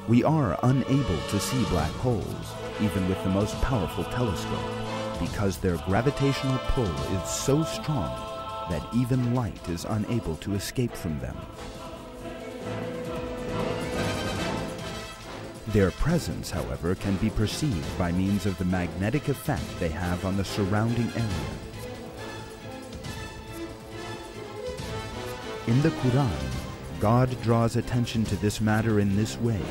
We are unable to see black holes, even with the most powerful telescope, because their gravitational pull is so strong that even light is unable to escape from them. Their presence, however, can be perceived by means of the magnetic effect they have on the surrounding area. In the Qur'an, God draws attention to this matter in this way.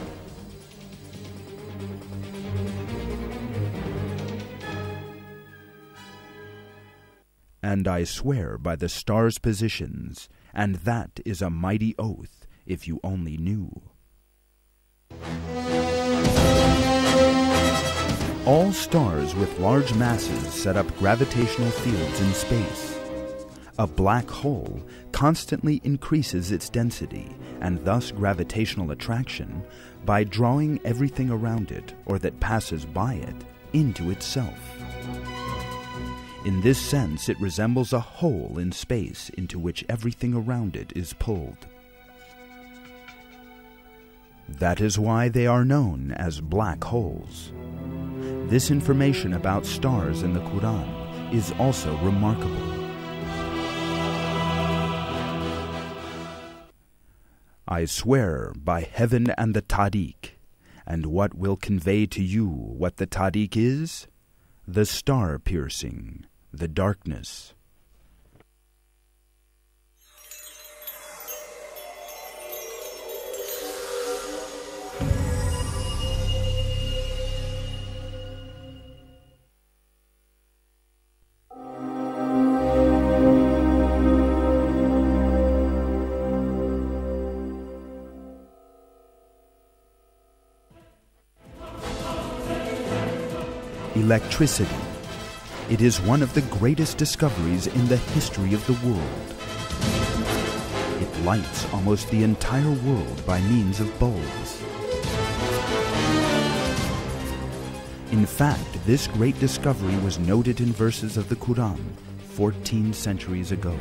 And I swear by the stars' positions, and that is a mighty oath, if you only knew. All stars with large masses set up gravitational fields in space. A black hole constantly increases its density, and thus gravitational attraction, by drawing everything around it, or that passes by it, into itself. In this sense, it resembles a hole in space into which everything around it is pulled. That is why they are known as black holes. This information about stars in the Qur'an is also remarkable. I swear by heaven and the Tariq, and what will convey to you what the Tariq is? The star piercing, the darkness. Electricity. It is one of the greatest discoveries in the history of the world. It lights almost the entire world by means of bulbs. In fact, this great discovery was noted in verses of the Qur'an 14 centuries ago.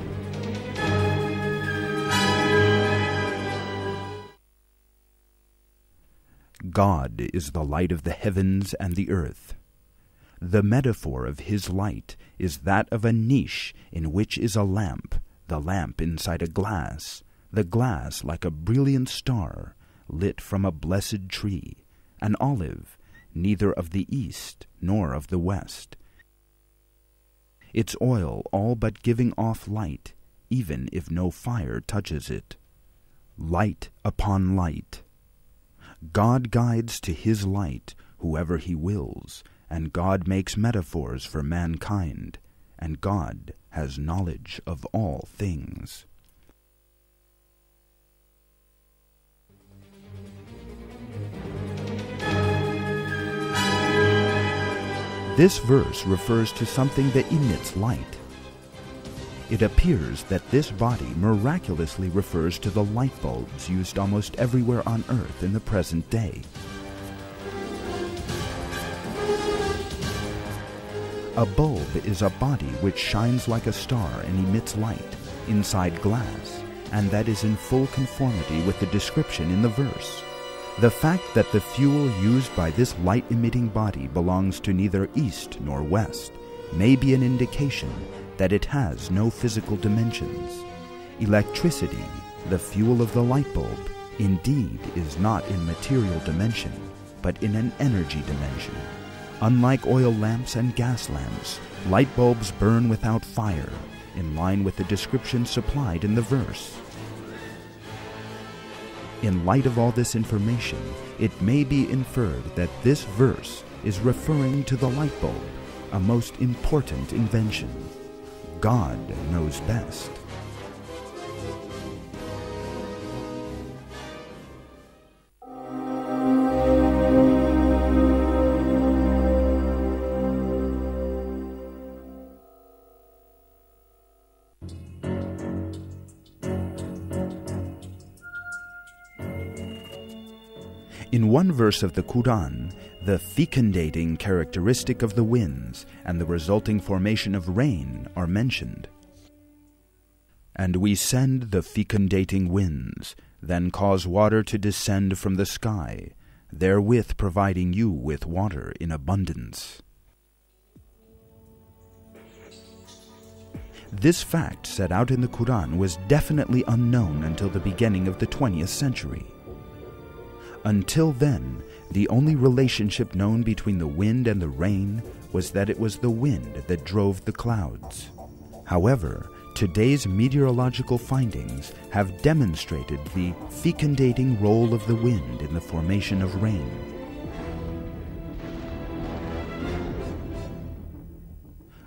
God is the light of the heavens and the earth. The metaphor of his light is that of a niche in which is a lamp, the lamp inside a glass, the glass like a brilliant star, lit from a blessed tree, an olive, neither of the east nor of the west. Its oil all but giving off light, even if no fire touches it. Light upon light. God guides to his light whoever he wills, and God makes metaphors for mankind, and God has knowledge of all things. This verse refers to something that emits light. It appears that this body miraculously refers to the light bulbs used almost everywhere on earth in the present day. A bulb is a body which shines like a star and emits light inside glass, and that is in full conformity with the description in the verse. The fact that the fuel used by this light-emitting body belongs to neither east nor west may be an indication that it has no physical dimensions. Electricity, the fuel of the light bulb, indeed is not in material dimension, but in an energy dimension. Unlike oil lamps and gas lamps, light bulbs burn without fire, in line with the description supplied in the verse. In light of all this information, it may be inferred that this verse is referring to the light bulb, a most important invention. God knows best. In one verse of the Qur'an, the fecundating characteristic of the winds and the resulting formation of rain are mentioned. And we send the fecundating winds, then cause water to descend from the sky, therewith providing you with water in abundance. This fact set out in the Qur'an was definitely unknown until the beginning of the 20th century. Until then, the only relationship known between the wind and the rain was that it was the wind that drove the clouds. However, today's meteorological findings have demonstrated the fecundating role of the wind in the formation of rain.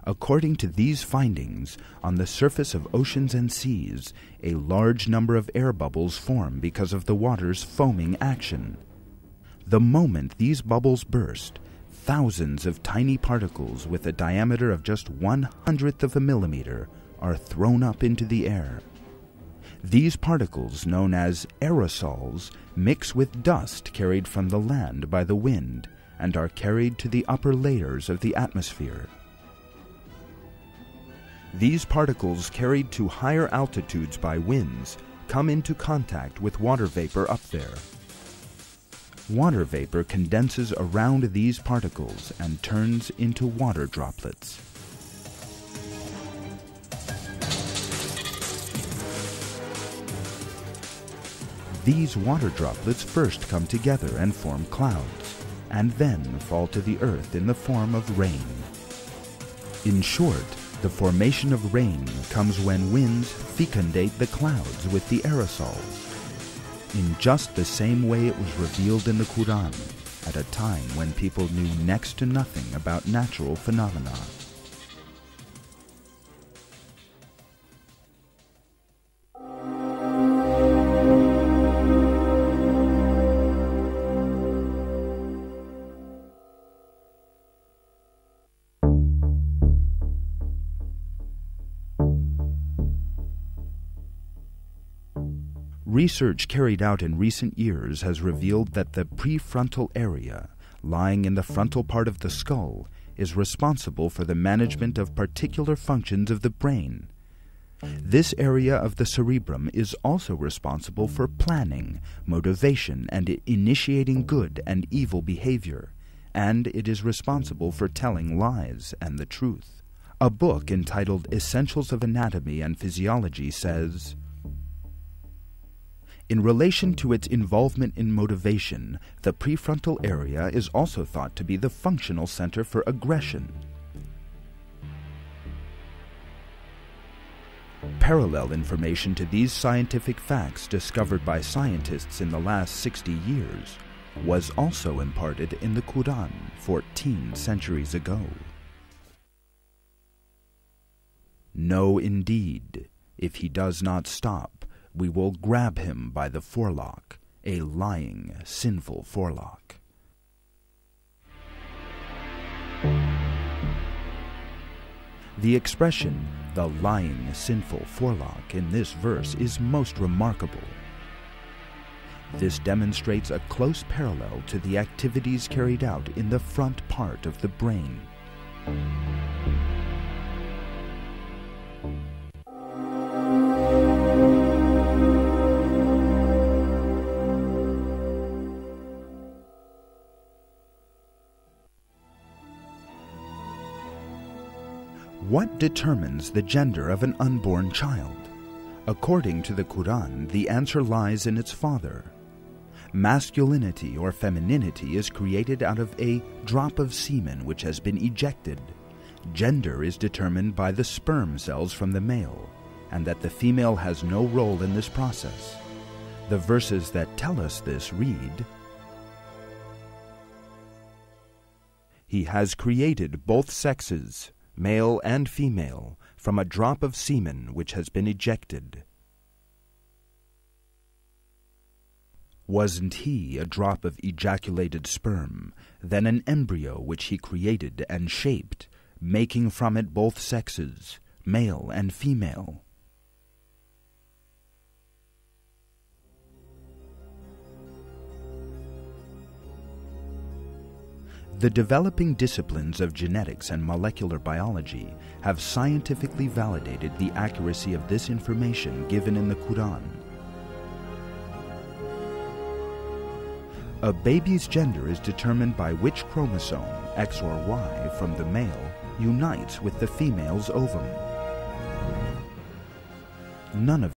According to these findings, on the surface of oceans and seas, a large number of air bubbles form because of the water's foaming action. The moment these bubbles burst, thousands of tiny particles with a diameter of just 1/100th of a millimeter are thrown up into the air. These particles, known as aerosols, mix with dust carried from the land by the wind and are carried to the upper layers of the atmosphere. These particles, carried to higher altitudes by winds, come into contact with water vapor up there. Water vapor condenses around these particles and turns into water droplets. These water droplets first come together and form clouds, and then fall to the earth in the form of rain. In short, the formation of rain comes when winds fecundate the clouds with the aerosols, in just the same way it was revealed in the Qur'an, at a time when people knew next to nothing about natural phenomena. Research carried out in recent years has revealed that the prefrontal area, lying in the frontal part of the skull, is responsible for the management of particular functions of the brain. This area of the cerebrum is also responsible for planning, motivation, and initiating good and evil behavior, and it is responsible for telling lies and the truth. A book entitled Essentials of Anatomy and Physiology says, in relation to its involvement in motivation, the prefrontal area is also thought to be the functional center for aggression. Parallel information to these scientific facts discovered by scientists in the last 60 years was also imparted in the Qur'an 14 centuries ago. No, indeed, if he does not stop, we will grab him by the forelock, a lying, sinful forelock. The expression, the lying, sinful forelock, in this verse is most remarkable. This demonstrates a close parallel to the activities carried out in the front part of the brain. What determines the gender of an unborn child? According to the Qur'an, the answer lies in its father. Masculinity or femininity is created out of a drop of semen which has been ejected. Gender is determined by the sperm cells from the male, and that the female has no role in this process. The verses that tell us this read, He has created both sexes, male and female, from a drop of semen which has been ejected. Wasn't he a drop of ejaculated sperm, then an embryo which he created and shaped, making from it both sexes, male and female? The developing disciplines of genetics and molecular biology have scientifically validated the accuracy of this information given in the Qur'an. A baby's gender is determined by which chromosome, X or Y, from the male unites with the female's ovum. None of